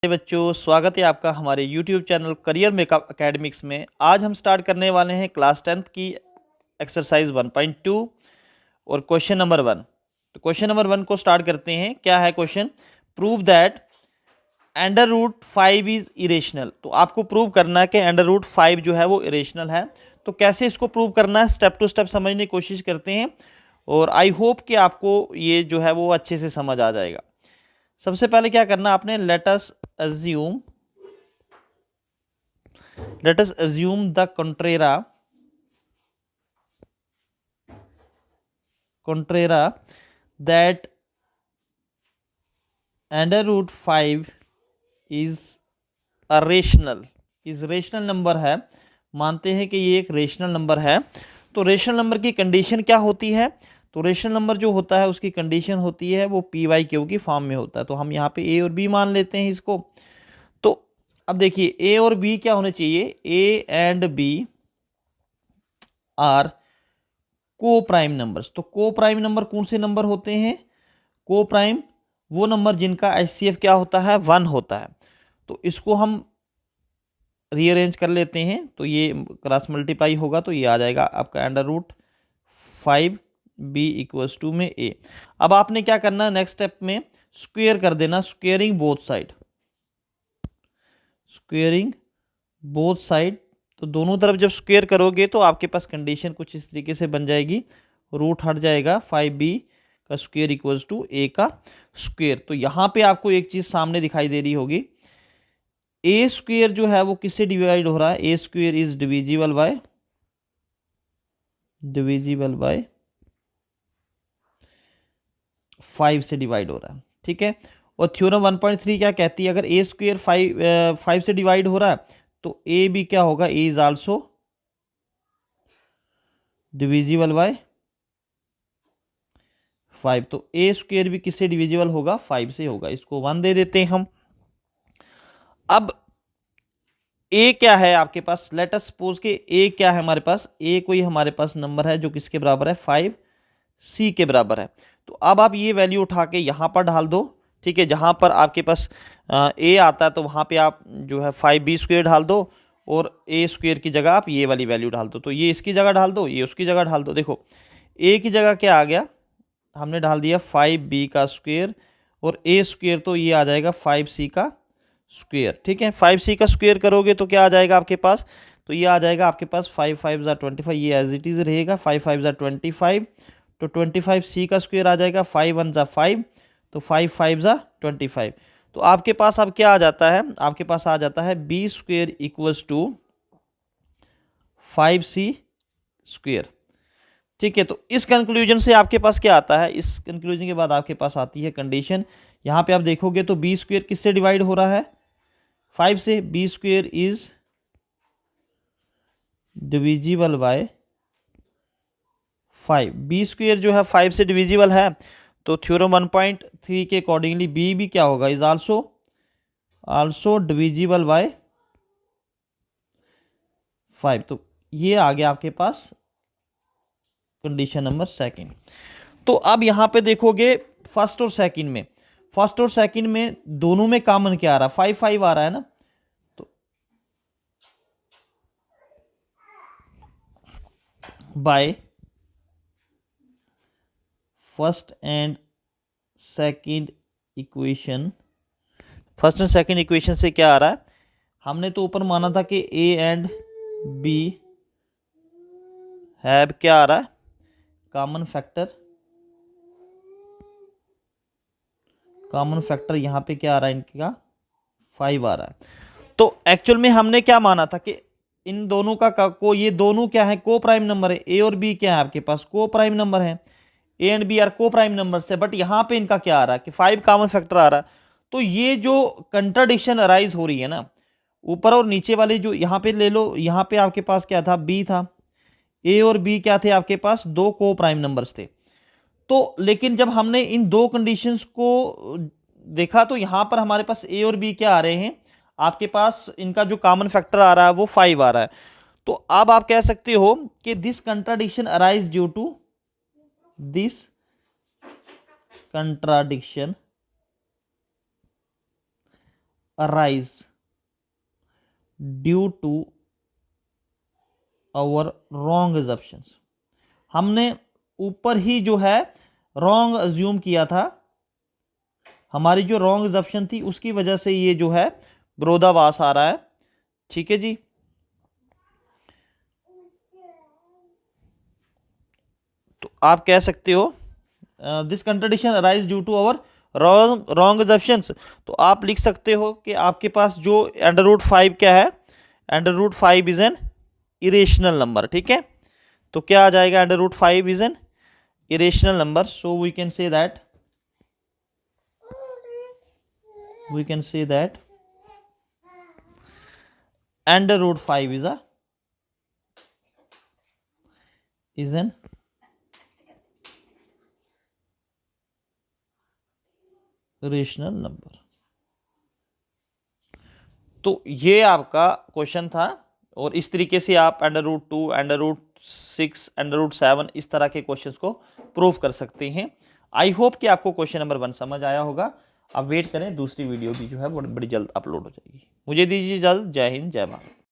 बच्चों, स्वागत है आपका हमारे YouTube channel career makeup academics में। आज हम स्टार्ट करने वाले हैं क्लास 10th की एक्सरसाइज 1.2 और क्वेश्चन नंबर 1। तो क्वेश्चन नंबर 1 को स्टार्ट करते हैं। क्या है question? Prove that under root 5 is irrational. तो आपको प्रूव करना है कि अंडर रूट 5 जो है वो इरेशनल है। तो कैसे इसको प्रूव करना है, स्टेप टू स्टेप समझने की कोशिश करते हैं और आई होप कि आपको ये जो है वो अच्छे से समझ आ जाएगा। सबसे पहले क्या करना आपने, let us assume the contra that under root 5 is a rational number है। मानते हैं कि ये एक रेशनल नंबर है। तो रेशनल नंबर की कंडीशन क्या होती है? तो रेशनल नंबर जो होता है उसकी कंडीशन होती है वो PYQ की फॉर्म में होता है। तो हम यहाँ पे ए और बी मान लेते हैं इसको। तो अब देखिए ए और बी क्या होने चाहिए, ए एंड बी आर को प्राइम नंबर्स। तो को प्राइम नंबर कौन से नंबर होते हैं? को प्राइम वो नंबर जिनका HCF क्या होता है, 1 होता है। तो इसको हम रीअरेंज कर लेते हैं। तो ये क्रॉस मल्टीप्लाई होगा तो ये आ जाएगा आपका under root 5 b equals to में ए। अब आपने क्या करना, नेक्स्ट स्टेप में स्क्वेयर कर देना, स्क्वेयरिंग बोथ साइड। तो दोनों तरफ जब स्क्वेयर करोगे तो आपके पास कंडीशन कुछ इस तरीके से बन जाएगी, रूट हट जाएगा, 5b का स्क्वेयर इक्वल्स टू a का स्क्वेयर। तो यहाँ पे आपको एक चीज सामने दिखाई दे रही होगी, a स्क्वेयर जो है वो किससे डिवाइड हो रहा है? a square is divisible by 5 से डिवाइड हो रहा है, ठीक है। और थ्योरम 1.3 क्या कहती है, अगर a स्क्वेयर 5 से डिवाइड हो रहा है तो a भी क्या होगा, a is also divisible by 5। तो a स्क्वेयर भी किससे डिविजिबल होगा? 5 से होगा। इसको 1 दे देते हैं हम। अब a क्या है आपके पास? लेट अस सपोज के a क्या है हमारे पास? a कोई हमारे पास नंबर है जो किसके बराबर है? 5c के बराबर है। तो अब आप ये वैल्यू उठा के यहाँ पर डाल दो, ठीक है। जहाँ पर आपके पास a आता है तो वहाँ पे आप जो है 5b स्क्वेयर डाल दो और a स्क्वेयर की जगह आप ये वाली वैल्यू डाल दो। तो ये इसकी जगह डाल दो, ये उसकी जगह डाल दो। देखो a की जगह क्या आ गया, हमने डाल दिया 5b का स्क्वेयर और a स्क्वेयर तो ये आ जाएगा 5c का स्क्वेयर, ठीक है। 5c का स्क्वेयर करोगे तो क्या आ जाएगा आपके पास? तो ये आ जाएगा आपके पास 5 5 ज़ा 25, ये एज इट इज़ रहेगा, 5 5 ज़ा 25। तो 25c का स्क्वेयर आ जाएगा, 5 1 ज़ा 5, तो 5 5 ज़ा 25। तो आपके पास अब क्या आ जाता है? आपके पास आ जाता है b square equals to 5c square, ठीक है। तो इस कंक्लूजन से आपके पास क्या आता है? इस कंक्लूजन के बाद आपके पास आती है कंडीशन। यहाँ पे आप देखोगे तो b स्क्वेयर किससे डिवाइड हो रहा है? 5 से। b square is divisible by 5। b square जो है 5 से डिविजिबल है, तो थ्योरम 1.3 के अकॉर्डिंगली b भी क्या होगा? Is also divisible by 5। तो ये आ गया आपके पास कंडीशन नंबर 2। तो अब यहां पे देखोगे फर्स्ट और सेकंड में दोनों में कॉमन क्या आ रहा है? 5 5 आ रहा है ना। तो by first and second equation से क्या आ रहा है? हमने तो ऊपर माना था कि a एंड b हैव क्या आ रहा है? कॉमन फैक्टर यहां पे क्या आ रहा है इनका? 5 आ रहा है। तो एक्चुअल में हमने क्या माना था कि इन दोनों का ये दोनों क्या है? को प्राइम नंबर है। ए और बी क्या है आपके पास? को प्राइम नंबर है। ए एंड बी आर को प्राइम नंबर से, बट यहां पे इनका क्या आ रहा है कि 5 कॉमन फैक्टर आ रहा है। तो ये जो कंट्राडिक्शन अराइज हो रही है ना, ऊपर और नीचे वाले जो यहाँ पे ले लो, यहाँ पे आपके पास क्या था? बी था। ए और बी क्या थे आपके पास? दो को प्राइम नंबर्स थे। तो लेकिन जब हमने इन दो कंडीशंस को देखा तो यहां पर हमारे पास ए और बी क्या आ रहे हैं? आपके पास इनका जो कॉमन फैक्टर आ रहा है वो 5 आ रहा है। तो अब आप कह सकते हो कि this contradiction arise due to this contradiction arise due to our wrong assumptions. हमने ऊपर ही जो है रॉन्ग अज्यूम किया था, हमारी जो रॉन्ग अजम्पशन थी उसकी वजह से ये जो है विरोधाभास आ रहा है। ठीक है जी। तो आप कह सकते हो this contradiction arise due to our wrong assumptions. तो आप लिख सकते हो कि आपके पास जो √5 क्या है, √5 इज एन इरेशनल नंबर। ठीक है, तो क्या आ जाएगा, √5 is an irrational number. So we can say that √5 is an rational number. तो ये आपका क्वेश्चन था, और इस तरीके से आप √2, √6, √7 इस तरह के क्वेश्चंस को प्रूव कर सकते हैं। आई होप कि आपको क्वेश्चन नंबर 1 समझ आया होगा। अब वेट करें, दूसरी वीडियो भी जो है बड़ी जल्द अपलोड हो जाएगी। मुझे दीजिए जल्द। जय हिंद, जय भारत।